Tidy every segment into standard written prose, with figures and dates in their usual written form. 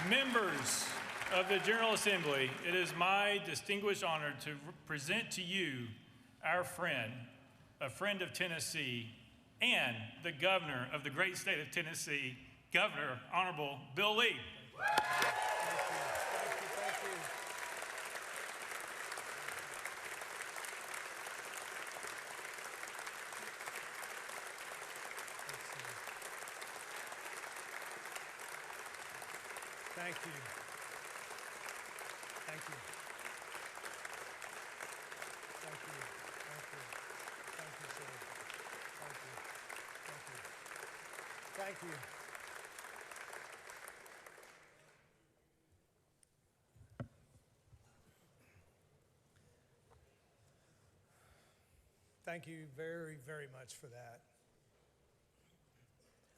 Members of the General Assembly, it is my distinguished honor to present to you our friend, a friend of Tennessee, and the governor of the great state of Tennessee, Governor Honorable Bill Lee. Thank you. Thank you. Thank you. Thank you. Thank you, sir. Thank you. Thank you. Thank you. Thank you very, very much for that.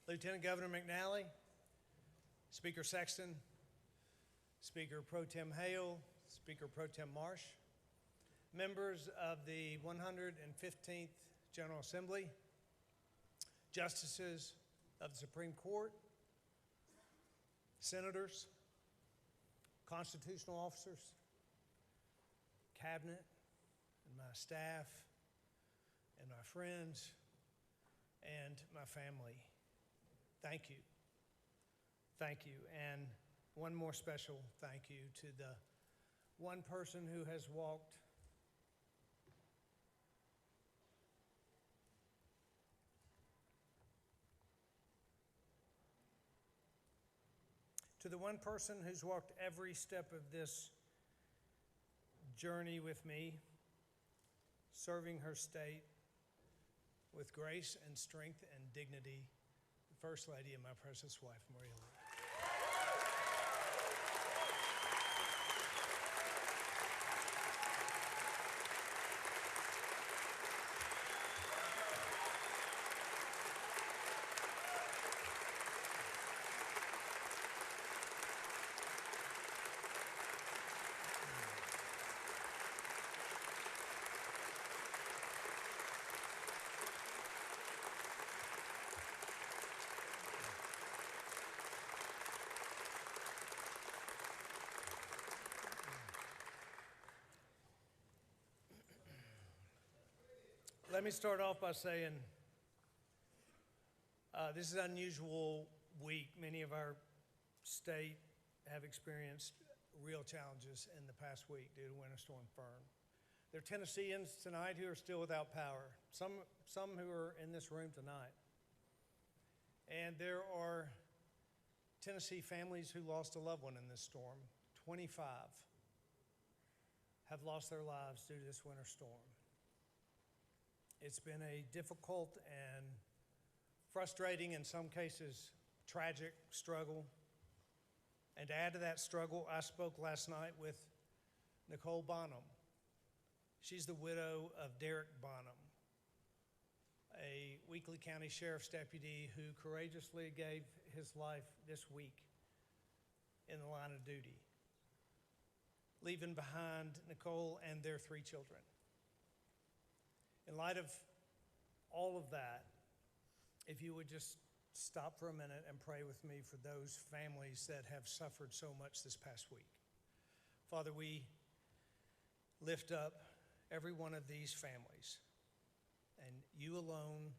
Lieutenant Governor McNally, Speaker Sexton, Speaker Pro Tem Hale, Speaker Pro Tem Marsh, members of the 115th General Assembly, justices of the Supreme Court, senators, constitutional officers, cabinet, and my staff, and my friends, and my family. Thank you. Thank you. And one more special thank you to the one person who has walked every step of this journey with me, serving her state with grace and strength and dignity, the First Lady and my precious wife, Maria Lee. Let me start off by saying this is an unusual week. Many of our state have experienced real challenges in the past week due to Winter Storm Fern. There are Tennesseans tonight who are still without power, some who are in this room tonight. And there are Tennessee families who lost a loved one in this storm. 25 have lost their lives due to this winter storm. It's been a difficult and frustrating, in some cases, tragic struggle. And to add to that struggle, I spoke last night with Nicole Bonham. She's the widow of Derek Bonham, a Weakley County Sheriff's deputy who courageously gave his life this week in the line of duty, leaving behind Nicole and their 3 children. In light of all of that, if you would just stop for a minute and pray with me for those families that have suffered so much this past week. Father, we lift up every one of these families, and you alone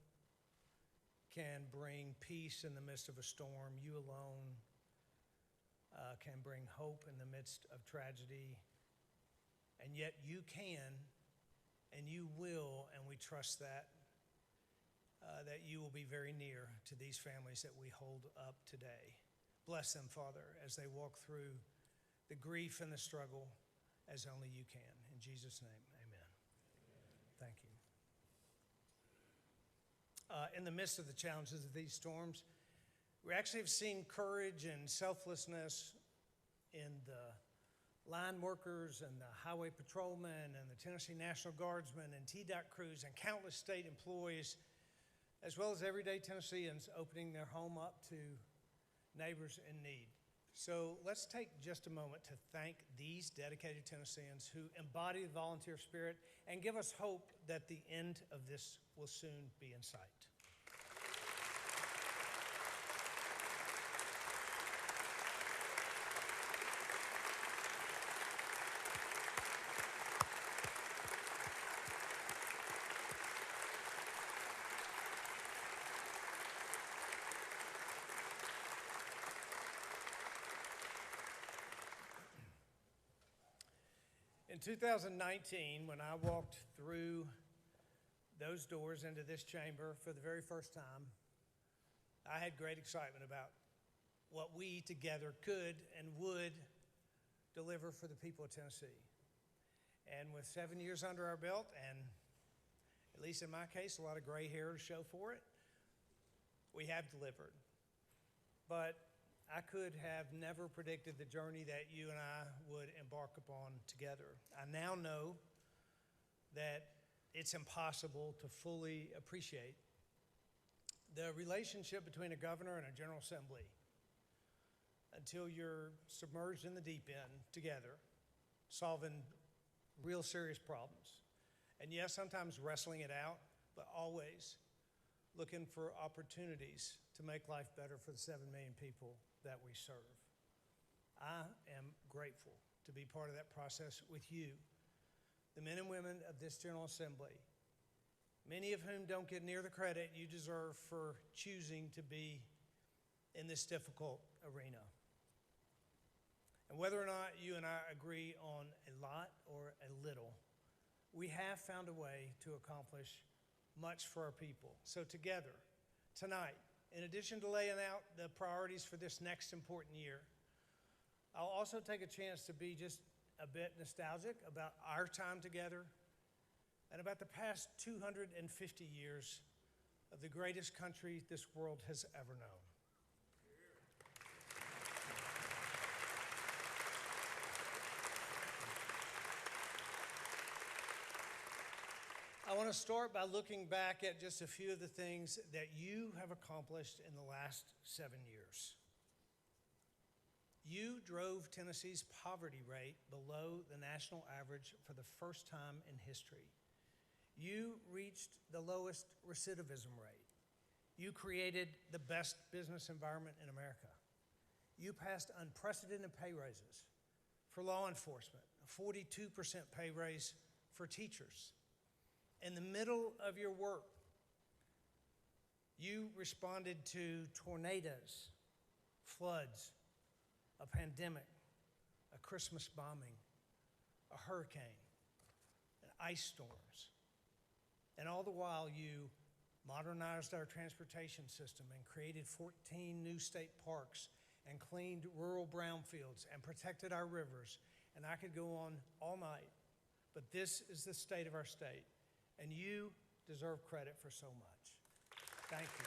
can bring peace in the midst of a storm. You alone can bring hope in the midst of tragedy, and yet you can and you will, and we trust that you will be very near to these families that we hold up today. Bless them, Father, as they walk through the grief and the struggle as only you can. In Jesus' name, amen. Thank you. In the midst of the challenges of these storms, we actually have seen courage and selflessness in the line workers and the highway patrolmen and the Tennessee National Guardsmen and TDOT crews and countless state employees, as well as everyday Tennesseans opening their home up to neighbors in need. So let's take just a moment to thank these dedicated Tennesseans who embody the volunteer spirit and give us hope that the end of this will soon be in sight. 2019, when I walked through those doors into this chamber for the very first time, I had great excitement about what we together could and would deliver for the people of Tennessee. And with 7 years under our belt, and at least in my case, a lot of gray hair to show for it, we have delivered. But I could have never predicted the journey that you and I would embark upon together. I now know that it's impossible to fully appreciate the relationship between a governor and a General Assembly until you're submerged in the deep end together, solving real serious problems. And yes, sometimes wrestling it out, but always looking for opportunities to make life better for the 7 million people that we serve. I am grateful to be part of that process with you, the men and women of this General Assembly, many of whom don't get near the credit you deserve for choosing to be in this difficult arena. And whether or not you and I agree on a lot or a little, we have found a way to accomplish much for our people. So together, tonight, in addition to laying out the priorities for this next important year, I'll also take a chance to be just a bit nostalgic about our time together and about the past 250 years of the greatest country this world has ever known. I want to start by looking back at just a few of the things that you have accomplished in the last 7 years. You drove Tennessee's poverty rate below the national average for the first time in history. You reached the lowest recidivism rate. You created the best business environment in America. You passed unprecedented pay raises for law enforcement, a 42% pay raise for teachers. In the middle of your work, you responded to tornadoes, floods, a pandemic, a Christmas bombing, a hurricane, and ice storms. And all the while, you modernized our transportation system and created 14 new state parks and cleaned rural brownfields and protected our rivers. And I could go on all night, but this is the state of our state. And you deserve credit for so much. Thank you.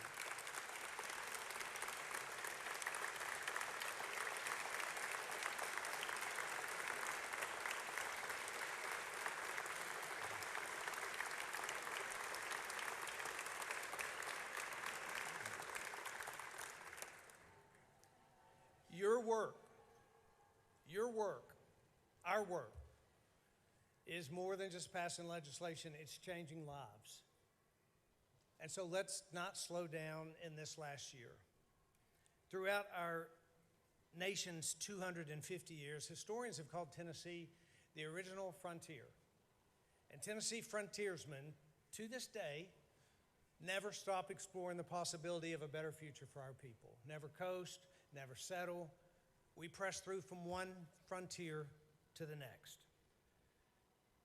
Our work, is more than just passing legislation, it's changing lives. And so let's not slow down in this last year. Throughout our nation's 250 years, historians have called Tennessee the original frontier. And Tennessee frontiersmen, to this day, never stop exploring the possibility of a better future for our people. Never coast, never settle. We press through from one frontier to the next.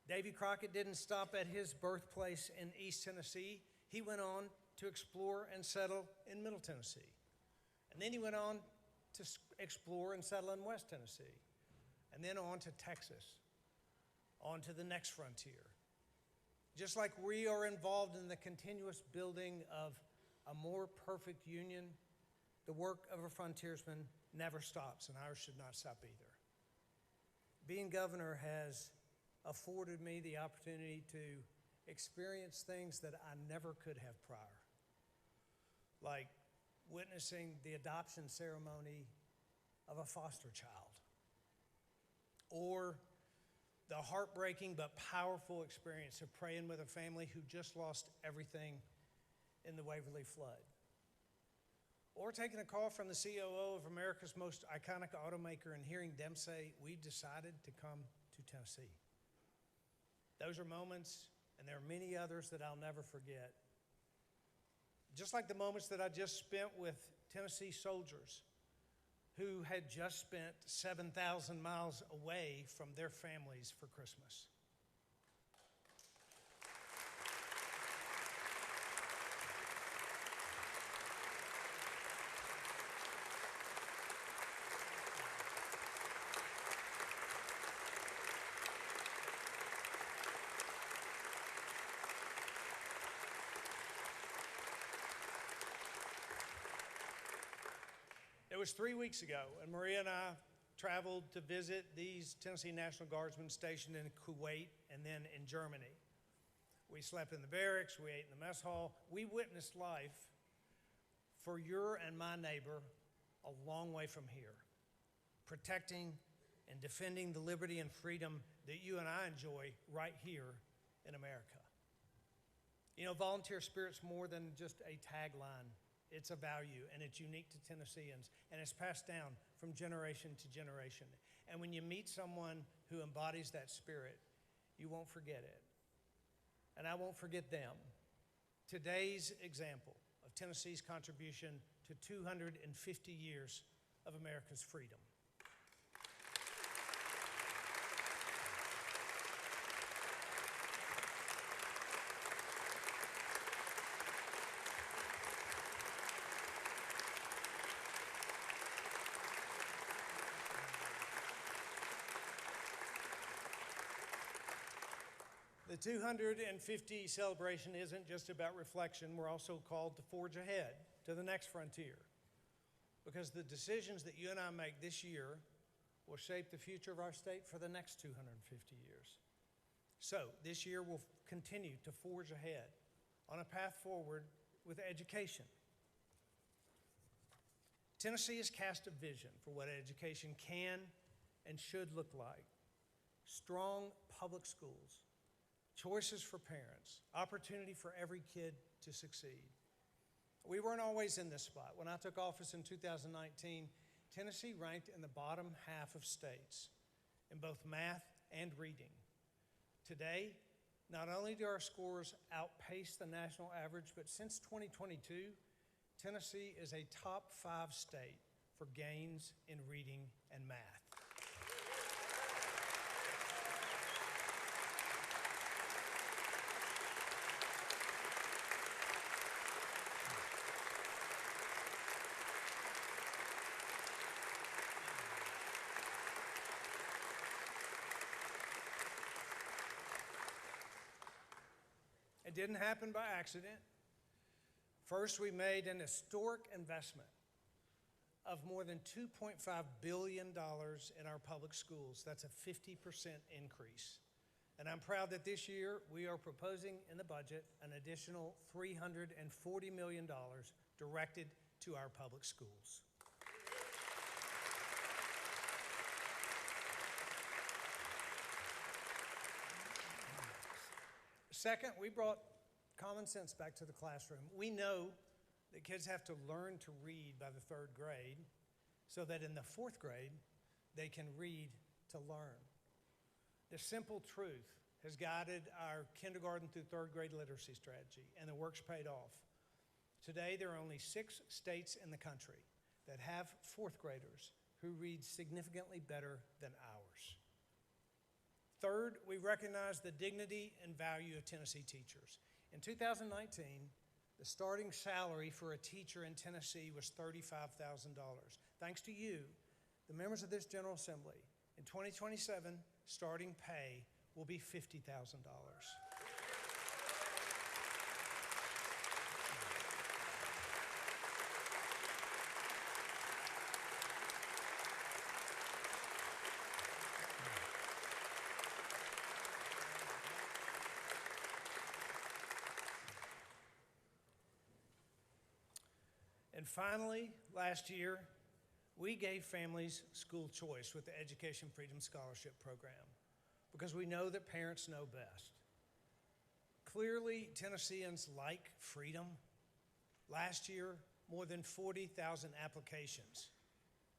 Davy Crockett didn't stop at his birthplace in East Tennessee. He went on to explore and settle in Middle Tennessee. And then he went on to explore and settle in West Tennessee. And then on to Texas, on to the next frontier. Just like we are involved in the continuous building of a more perfect union, the work of a frontiersman never stops, and ours should not stop either. Being governor has afforded me the opportunity to experience things that I never could have prior, like witnessing the adoption ceremony of a foster child, or the heartbreaking but powerful experience of praying with a family who just lost everything in the Waverly flood, or taking a call from the COO of America's most iconic automaker and hearing them say, "We've decided to come to Tennessee." Those are moments, and there are many others that I'll never forget. Just like the moments that I just spent with Tennessee soldiers who had just spent 7,000 miles away from their families for Christmas. It was 3 weeks ago, and Maria and I traveled to visit these Tennessee National Guardsmen stationed in Kuwait and then in Germany. We slept in the barracks, we ate in the mess hall. We witnessed life for your and my neighbor a long way from here, protecting and defending the liberty and freedom that you and I enjoy right here in America. You know, volunteer spirit's more than just a tagline. It's a value, and it's unique to Tennesseans, and it's passed down from generation to generation. And when you meet someone who embodies that spirit, you won't forget it. And I won't forget them. Today's example of Tennessee's contribution to 250 years of America's freedom. The 250 celebration isn't just about reflection. We're also called to forge ahead to the next frontier, because the decisions that you and I make this year will shape the future of our state for the next 250 years. So this year we'll continue to forge ahead on a path forward with education. Tennessee has cast a vision for what education can and should look like. Strong public schools, choices for parents, opportunity for every kid to succeed. We weren't always in this spot. When I took office in 2019, Tennessee ranked in the bottom half of states in both math and reading. Today, not only do our scores outpace the national average, but since 2022, Tennessee is a top 5 state for gains in reading and math. It didn't happen by accident. First, we made an historic investment of more than $2.5 billion in our public schools. That's a 50% increase. And I'm proud that this year we are proposing in the budget an additional $340 million directed to our public schools. Second, we brought common sense back to the classroom. We know that kids have to learn to read by the 3rd grade so that in the 4th grade, they can read to learn. The simple truth has guided our kindergarten through 3rd grade literacy strategy, and the work's paid off. Today, there are only 6 states in the country that have 4th graders who read significantly better than ours. Third, we recognize the dignity and value of Tennessee teachers. In 2019, the starting salary for a teacher in Tennessee was $35,000. Thanks to you, the members of this General Assembly, in 2027, starting pay will be $50,000. And finally, last year, we gave families school choice with the Education Freedom Scholarship Program because we know that parents know best. Clearly, Tennesseans like freedom. Last year, more than 40,000 applications.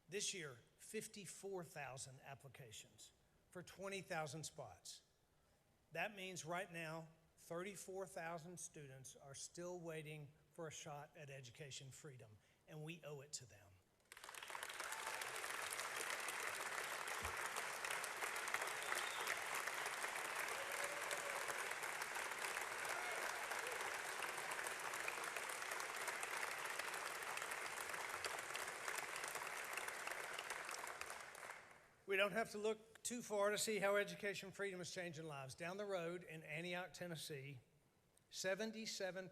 This year, 54,000 applications for 20,000 spots. That means right now, 34,000 students are still waiting for a shot at education freedom, and we owe it to them. We don't have to look too far to see how education freedom is changing lives. Down the road in Antioch, Tennessee, 77%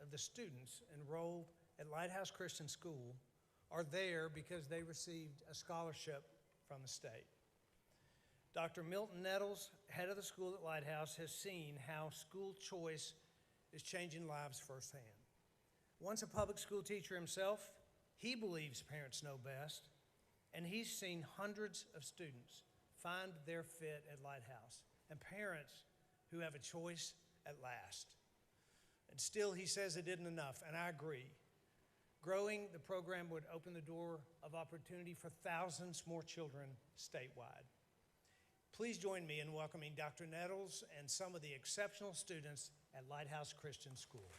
of the students enrolled at Lighthouse Christian School are there because they received a scholarship from the state. Dr. Milton Nettles, head of the school at Lighthouse, has seen how school choice is changing lives firsthand. Once a public school teacher himself, he believes parents know best, and he's seen hundreds of students find their fit at Lighthouse, and parents who have a choice at last. And still, he says it isn't enough, and I agree. Growing the program would open the door of opportunity for thousands more children statewide. Please join me in welcoming Dr. Nettles and some of the exceptional students at Lighthouse Christian School.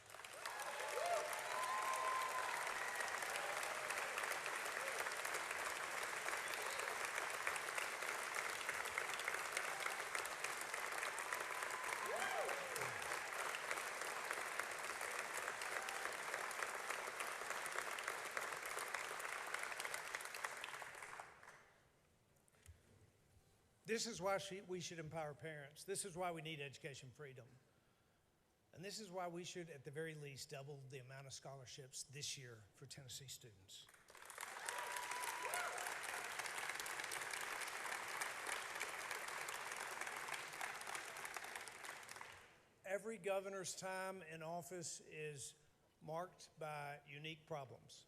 This is why we should empower parents. This is why we need education freedom. And this is why we should, at the very least, double the amount of scholarships this year for Tennessee students. Every governor's time in office is marked by unique problems.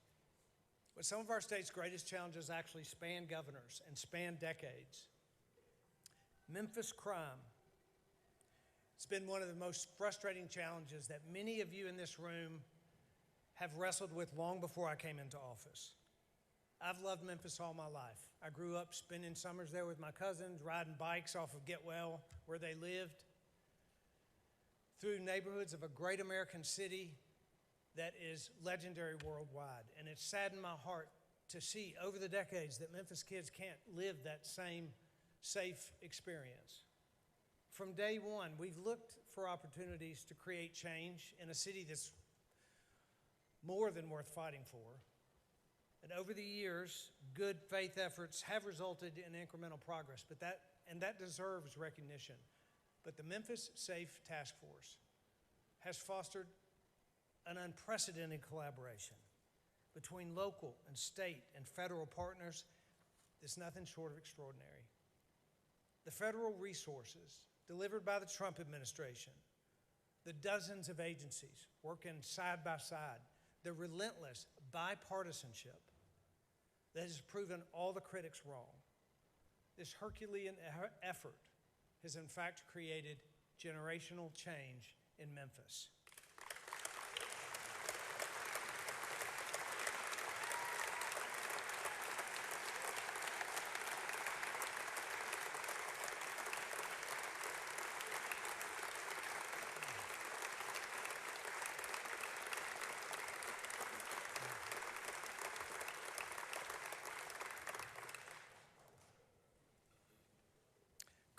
But some of our state's greatest challenges actually span governors and span decades. Memphis crime. It's been one of the most frustrating challenges that many of you in this room have wrestled with long before I came into office. I've loved Memphis all my life. I grew up spending summers there with my cousins, riding bikes off of Getwell, where they lived, through neighborhoods of a great American city that is legendary worldwide. And it's saddened my heart to see over the decades that Memphis kids can't live that same safe experience. From day one, we've looked for opportunities to create change in a city that's more than worth fighting for. And over the years, good faith efforts have resulted in incremental progress, but that deserves recognition. But the Memphis Safe Task Force has fostered an unprecedented collaboration between local and state and federal partners that's nothing short of extraordinary. The federal resources delivered by the Trump administration, the dozens of agencies working side by side, the relentless bipartisanship that has proven all the critics wrong. This Herculean effort has in fact created generational change in Memphis.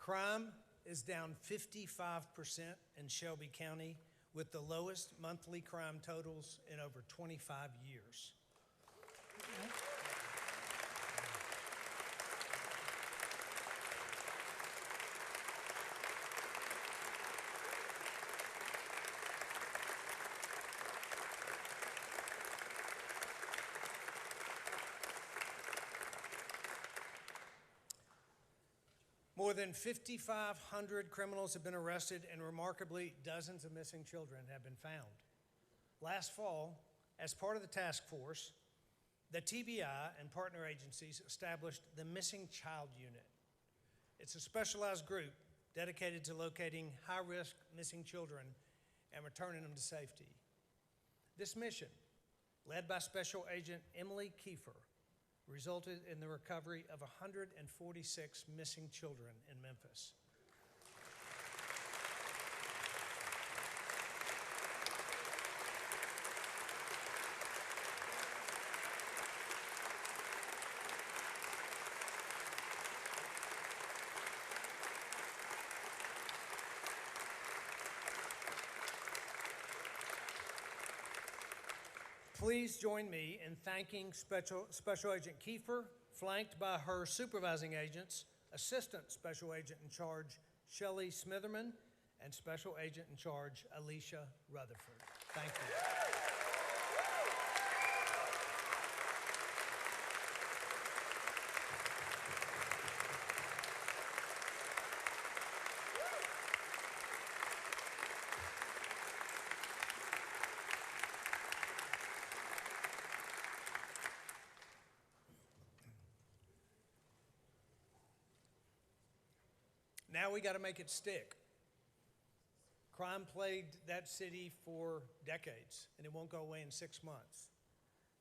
Crime is down 55% in Shelby County, with the lowest monthly crime totals in over 25 years. More than 5,500 criminals have been arrested, and remarkably, dozens of missing children have been found. Last fall, as part of the task force, the TBI and partner agencies established the Missing Child Unit. It's a specialized group dedicated to locating high-risk missing children and returning them to safety. This mission, led by Special Agent Emily Kiefer, resulted in the recovery of 146 missing children in Memphis. Please join me in thanking Special Agent Kiefer flanked by her supervising agents, Assistant Special Agent in Charge Shelley Smitherman, and Special Agent in Charge Alicia Rutherford. Thank you. Now we got to make it stick. Crime plagued that city for decades, and it won't go away in 6 months.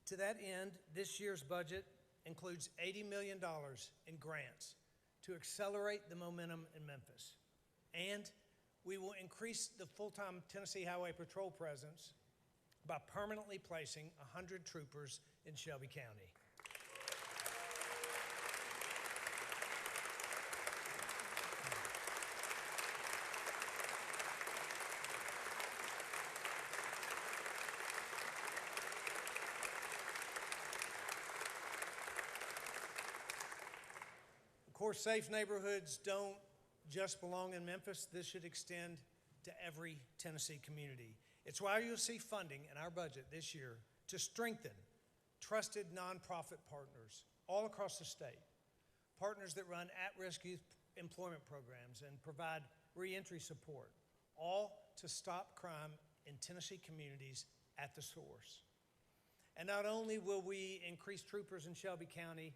To that end, this year's budget includes $80 million in grants to accelerate the momentum in Memphis. And we will increase the full-time Tennessee Highway Patrol presence by permanently placing 100 troopers in Shelby County. Of course, safe neighborhoods don't just belong in Memphis. This should extend to every Tennessee community. It's why you'll see funding in our budget this year to strengthen trusted nonprofit partners all across the state, partners that run at-risk youth employment programs and provide reentry support, all to stop crime in Tennessee communities at the source. And not only will we increase troopers in Shelby County,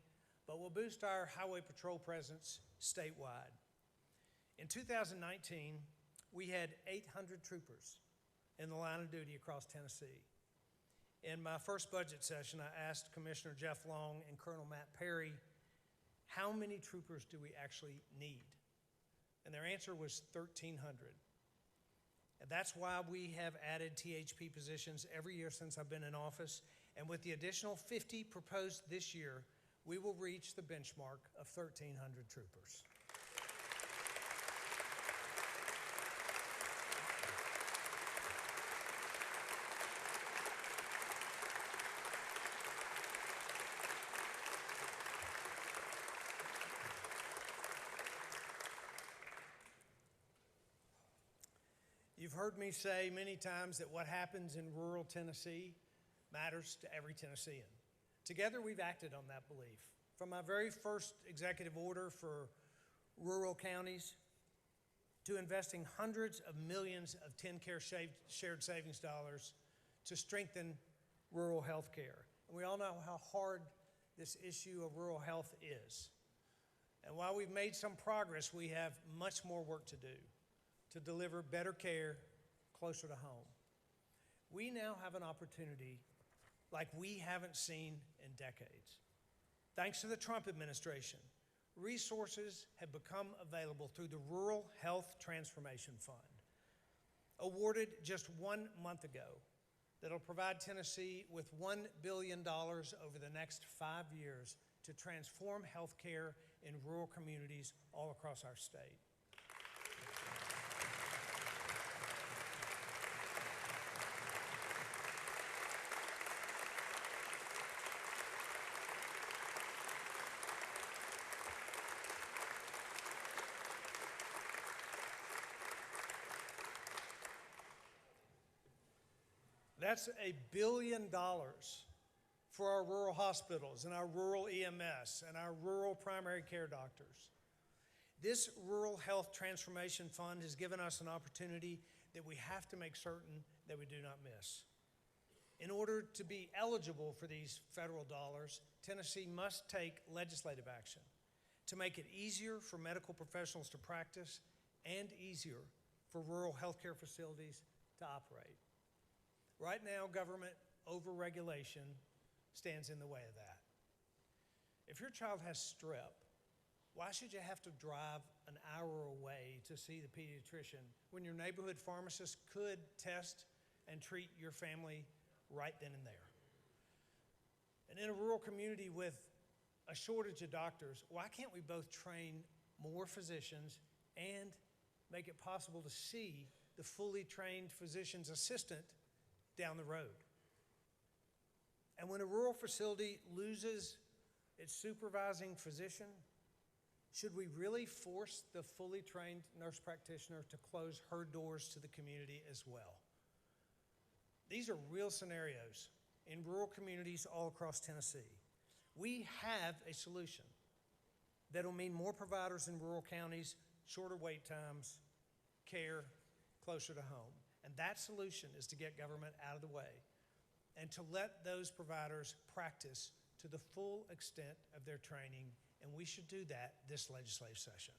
but we'll boost our highway patrol presence statewide. In 2019, we had 800 troopers in the line of duty across Tennessee. In my first budget session, I asked Commissioner Jeff Long and Colonel Matt Perry, how many troopers do we actually need? And their answer was 1,300. And that's why we have added THP positions every year since I've been in office. And with the additional 50 proposed this year, we will reach the benchmark of 1,300 troopers. You've heard me say many times that what happens in rural Tennessee matters to every Tennessean. Together, we've acted on that belief. From my very first executive order for rural counties to investing hundreds of millions of TennCare shared savings dollars to strengthen rural health care. And we all know how hard this issue of rural health is. And while we've made some progress, we have much more work to do to deliver better care closer to home. We now have an opportunity like we haven't seen in decades. Thanks to the Trump administration, resources have become available through the Rural Health Transformation Fund, awarded just 1 month ago, that'll provide Tennessee with $1 billion over the next 5 years to transform healthcare in rural communities all across our state. That's $1 billion for our rural hospitals and our rural EMS and our rural primary care doctors. This Rural Health Transformation Fund has given us an opportunity that we have to make certain that we do not miss. In order to be eligible for these federal dollars, Tennessee must take legislative action to make it easier for medical professionals to practice and easier for rural healthcare facilities to operate. Right now, government overregulation stands in the way of that. If your child has strep, why should you have to drive an hour away to see the pediatrician when your neighborhood pharmacist could test and treat your family right then and there? And in a rural community with a shortage of doctors, why can't we both train more physicians and make it possible to see the fully trained physician's assistant down the road? And when a rural facility loses its supervising physician? Should we really force the fully trained nurse practitioner to close her doors to the community as well? These are real scenarios in rural communities all across Tennessee. We have a solution that'll mean more providers in rural counties, shorter wait times, care closer to home. And that solution is to get government out of the way and to let those providers practice to the full extent of their training, and we should do that this legislative session.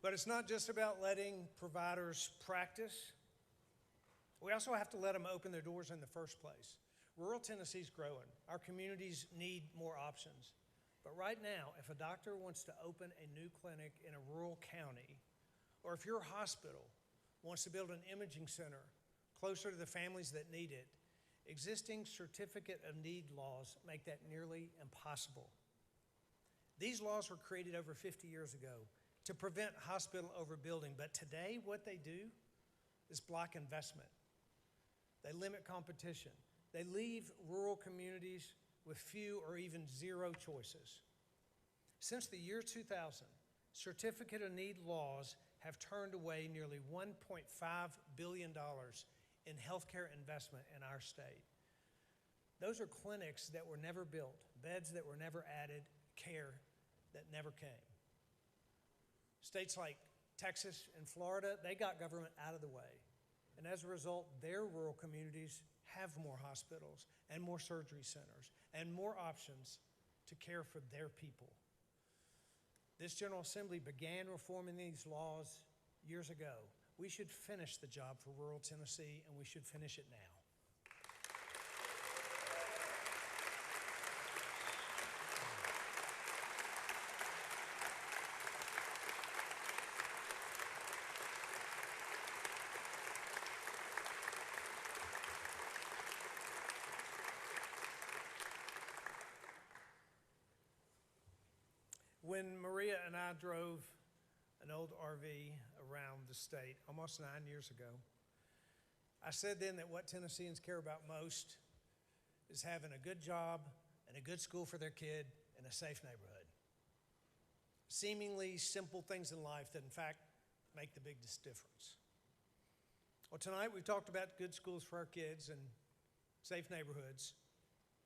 But it's not just about letting providers practice. We also have to let them open their doors in the first place. Rural Tennessee's growing. Our communities need more options. But right now, if a doctor wants to open a new clinic in a rural county, or if your hospital wants to build an imaging center closer to the families that need it, existing certificate of need laws make that nearly impossible. These laws were created over 50 years ago to prevent hospital overbuilding, but today what they do is block investment. They limit competition. They leave rural communities with few or even zero choices. Since the year 2000, certificate of need laws have turned away nearly $1.5 billion in healthcare investment in our state. Those are clinics that were never built, beds that were never added, care that never came. States like Texas and Florida, they got government out of the way. And as a result, their rural communities have more hospitals and more surgery centers and more options to care for their people. This General Assembly began reforming these laws years ago. We should finish the job for rural Tennessee, and we should finish it now. When Maria and I drove an old RV around the state almost 9 years ago, I said then that what Tennesseans care about most is having a good job and a good school for their kid and a safe neighborhood. Seemingly simple things in life that in fact make the biggest difference. Well, tonight we've talked about good schools for our kids and safe neighborhoods,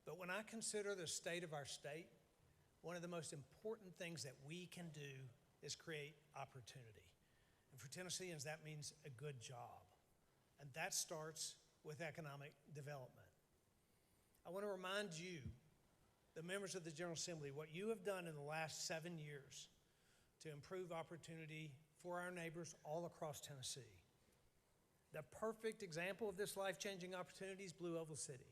but when I consider the state of our state, one of the most important things that we can do is create opportunity. And for Tennesseans, that means a good job. And that starts with economic development. I want to remind you, the members of the General Assembly, what you have done in the last 7 years to improve opportunity for our neighbors all across Tennessee. The perfect example of this life-changing opportunity is Blue Oval City.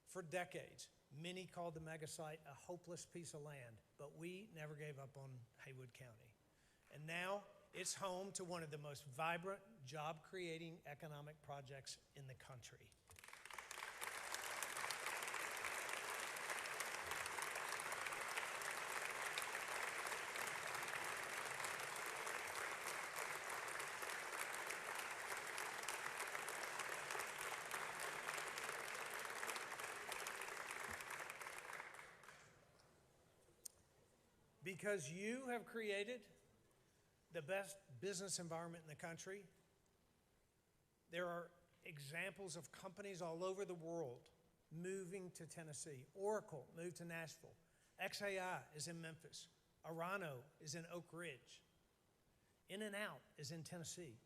For decades, many called the mega site a hopeless piece of land, but we never gave up on Haywood County. And now it's home to one of the most vibrant, job-creating economic projects in the country. Because you have created the best business environment in the country, there are examples of companies all over the world moving to Tennessee. Oracle moved to Nashville. XAI is in Memphis. Arano is in Oak Ridge. In-N-Out is in Tennessee.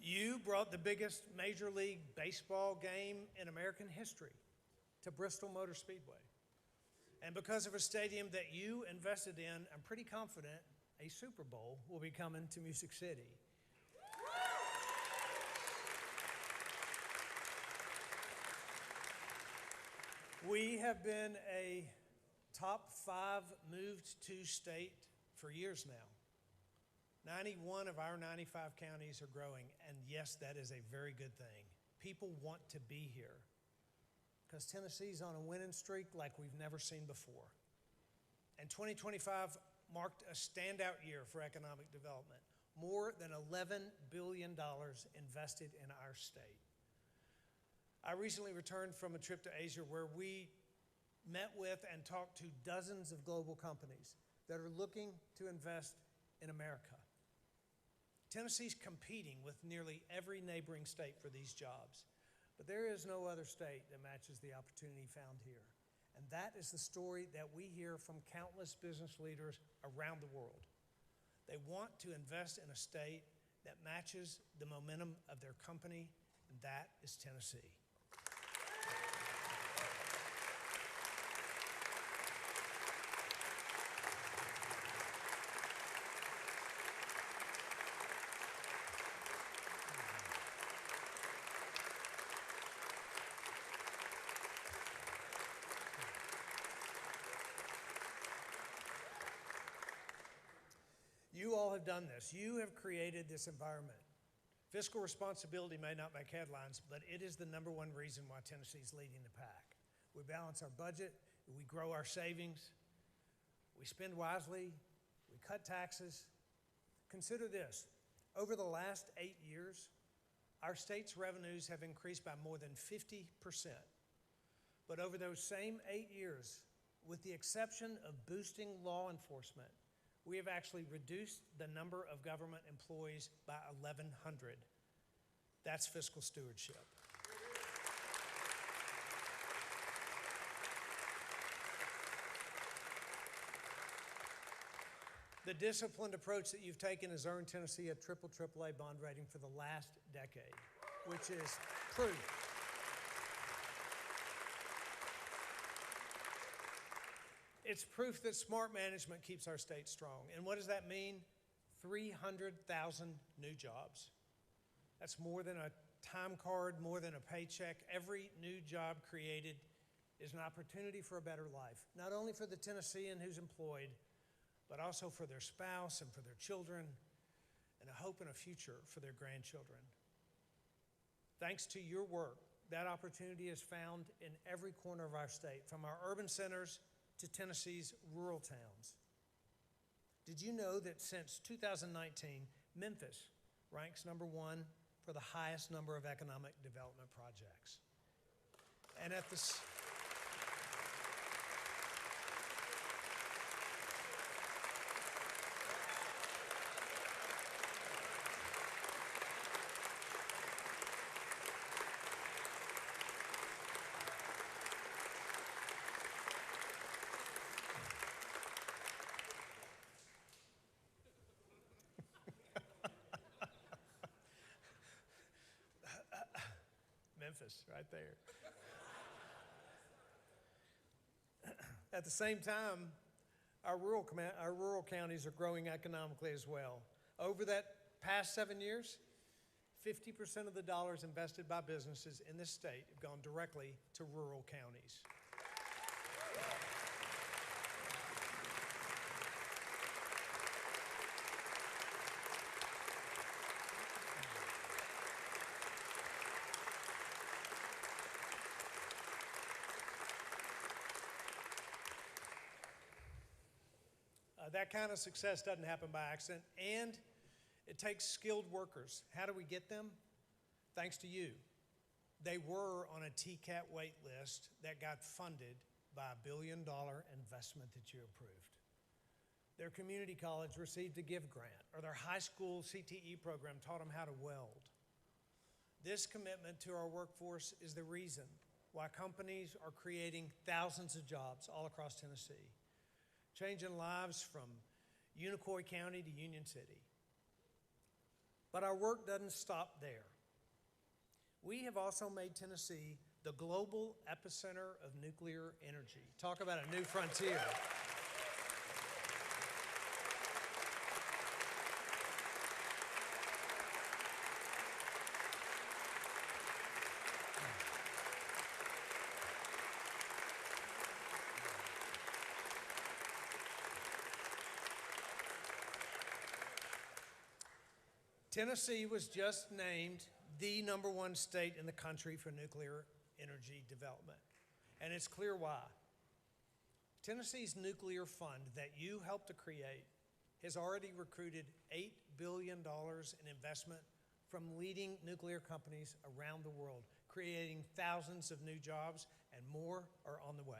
You brought the biggest Major League Baseball game in American history to Bristol Motor Speedway. And because of a stadium that you invested in, I'm pretty confident a Super Bowl will be coming to Music City. We have been a top 5 moved to state for years now. 91 of our 95 counties are growing, and yes, that is a very good thing. People want to be here because Tennessee's on a winning streak like we've never seen before. And 2025 marked a standout year for economic development. More than $11 billion invested in our state. I recently returned from a trip to Asia where we met with and talked to dozens of global companies that are looking to invest in America. Tennessee's competing with nearly every neighboring state for these jobs, but there is no other state that matches the opportunity found here. And that is the story that we hear from countless business leaders around the world. They want to invest in a state that matches the momentum of their company, and that is Tennessee. You all have done this. You have created this environment. Fiscal responsibility may not make headlines, but it is the number one reason why Tennessee is leading the pack. We balance our budget, we grow our savings, we spend wisely, we cut taxes. Consider this, over the last 8 years, our state's revenues have increased by more than 50%. But over those same 8 years, with the exception of boosting law enforcement, we have actually reduced the number of government employees by 1,100. That's fiscal stewardship. The disciplined approach that you've taken has earned Tennessee a triple AAA bond rating for the last decade, which is proof. It's proof that smart management keeps our state strong. And what does that mean? 300,000 new jobs. That's more than a time card, more than a paycheck. Every new job created is an opportunity for a better life, not only for the Tennessean who's employed, but also for their spouse and for their children, and a hope and a future for their grandchildren. Thanks to your work, that opportunity is found in every corner of our state, from our urban centers to Tennessee's rural towns. Did you know that since 2019, Memphis ranks number one for the highest number of economic development projects? And at the Memphis, right there. At the same time, our rural counties are growing economically as well. Over that past 7 years, 50% of the dollars invested by businesses in this state have gone directly to rural counties. That kind of success doesn't happen by accident, and it takes skilled workers. How do we get them? Thanks to you. They were on a TCAT wait list that got funded by $1 billion investment that you approved. Their community college received a GIVE grant, or their high school CTE program taught them how to weld. This commitment to our workforce is the reason why companies are creating thousands of jobs all across Tennessee, changing lives from Unicoi County to Union City. But our work doesn't stop there. We have also made Tennessee the global epicenter of nuclear energy. Talk about a new frontier. Tennessee was just named the #1 state in the country for nuclear energy development. And it's clear why. Tennessee's nuclear fund that you helped to create has already recruited $8 billion in investment from leading nuclear companies around the world, creating thousands of new jobs, and more are on the way.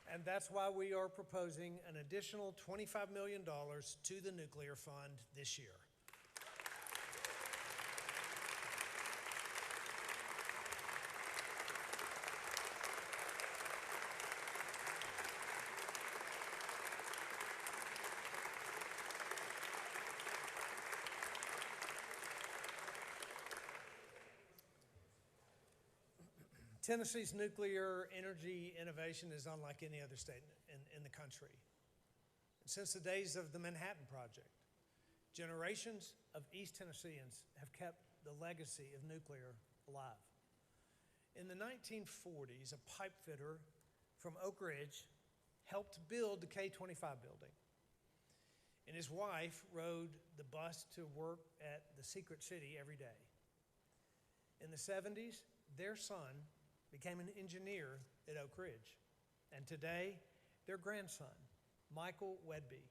And that's why we are proposing an additional $25 million to the nuclear fund this year. Tennessee's nuclear energy innovation is unlike any other state in the country. Since the days of the Manhattan Project, generations of East Tennesseans have kept the legacy of nuclear alive. In the 1940s, a pipe fitter from Oak Ridge helped build the K-25 building. And his wife rode the bus to work at the Secret City every day. In the 70s, their son became an engineer at Oak Ridge. And today, their grandson, Michael Wedby,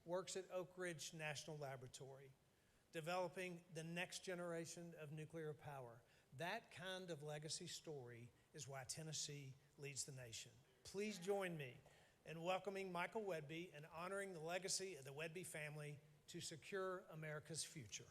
works at Oak Ridge National Laboratory, developing the next generation of nuclear power. That kind of legacy story is why Tennessee leads the nation. Please join me in welcoming Michael Wedby and honoring the legacy of the Wedby family to secure America's future.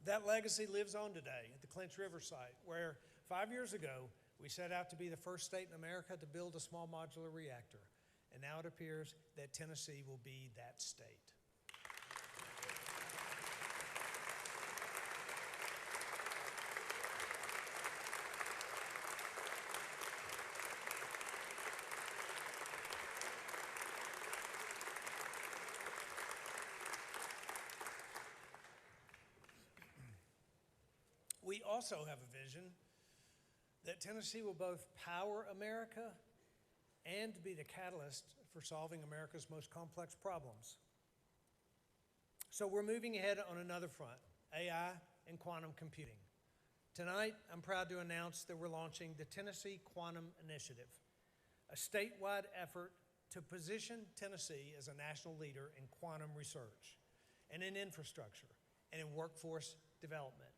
That legacy lives on today at the Clinch River site, where 5 years ago, we set out to be the first state in America to build a small modular reactor. And now it appears that Tennessee will be that state. We also have a vision that Tennessee will both power America and be the catalyst for solving America's most complex problems. So we're moving ahead on another front, AI and quantum computing. Tonight, I'm proud to announce that we're launching the Tennessee Quantum Initiative, a statewide effort to position Tennessee as a national leader in quantum research and in infrastructure and in workforce development.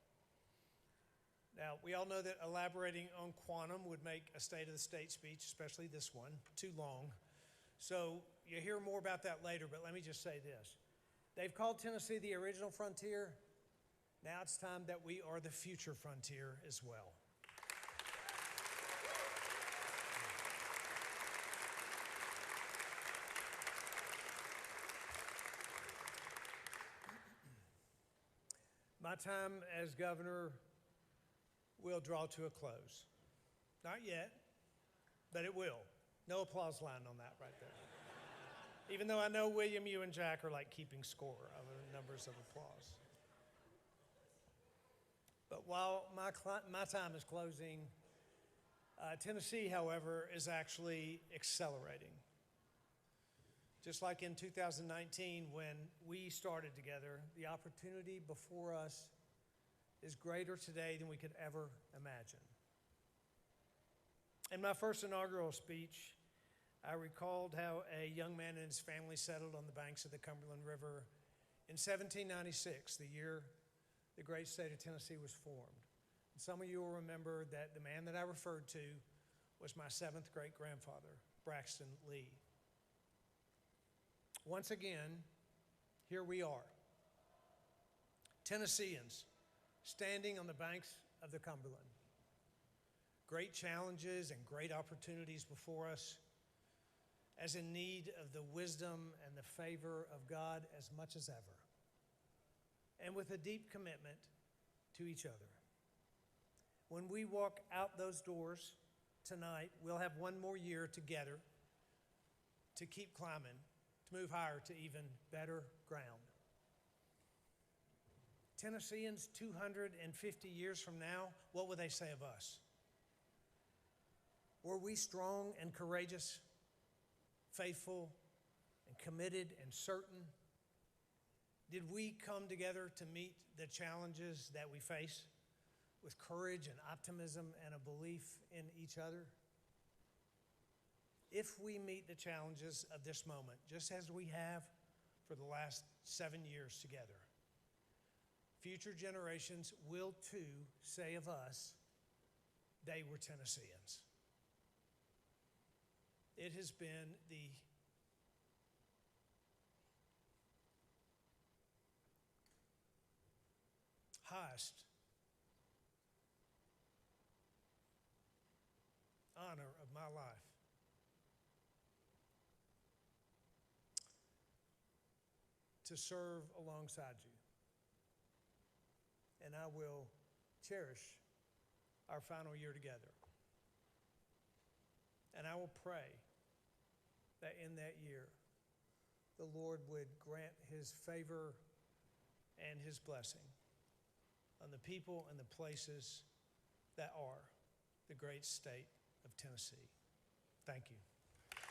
Now, we all know that elaborating on quantum would make a State of the State speech, especially this one, too long. So you'll hear more about that later, but let me just say this. They've called Tennessee the original frontier. Now it's time that we are the future frontier as well. My time as governor will draw to a close. Not yet, but it will. No applause line on that right there. Even though I know William, you and Jack are like keeping score of the numbers of applause. But while my time is closing, Tennessee, however, is actually accelerating. Just like in 2019 when we started together, the opportunity before us is greater today than we could ever imagine. In my first inaugural speech, I recalled how a young man and his family settled on the banks of the Cumberland River in 1796, the year the great state of Tennessee was formed. And some of you will remember that the man that I referred to was my 7th great-grandfather, Braxton Lee. Once again, here we are, Tennesseans, standing on the banks of the Cumberland. Great challenges and great opportunities before us, as in need of the wisdom and the favor of God as much as ever. And with a deep commitment to each other. When we walk out those doors tonight, we'll have one more year together to keep climbing, to move higher to even better ground. Tennesseans 250 years from now, what will they say of us? Were we strong and courageous, faithful and committed and certain? Did we come together to meet the challenges that we face with courage and optimism and a belief in each other? If we meet the challenges of this moment, just as we have for the last 7 years together, future generations will too say of us, they were Tennesseans. It has been the highest honor of my life to serve alongside you. And I will cherish our final year together. And I will pray that in that year, the Lord would grant his favor and his blessing on the people and the places that are the great state of Tennessee. Thank you.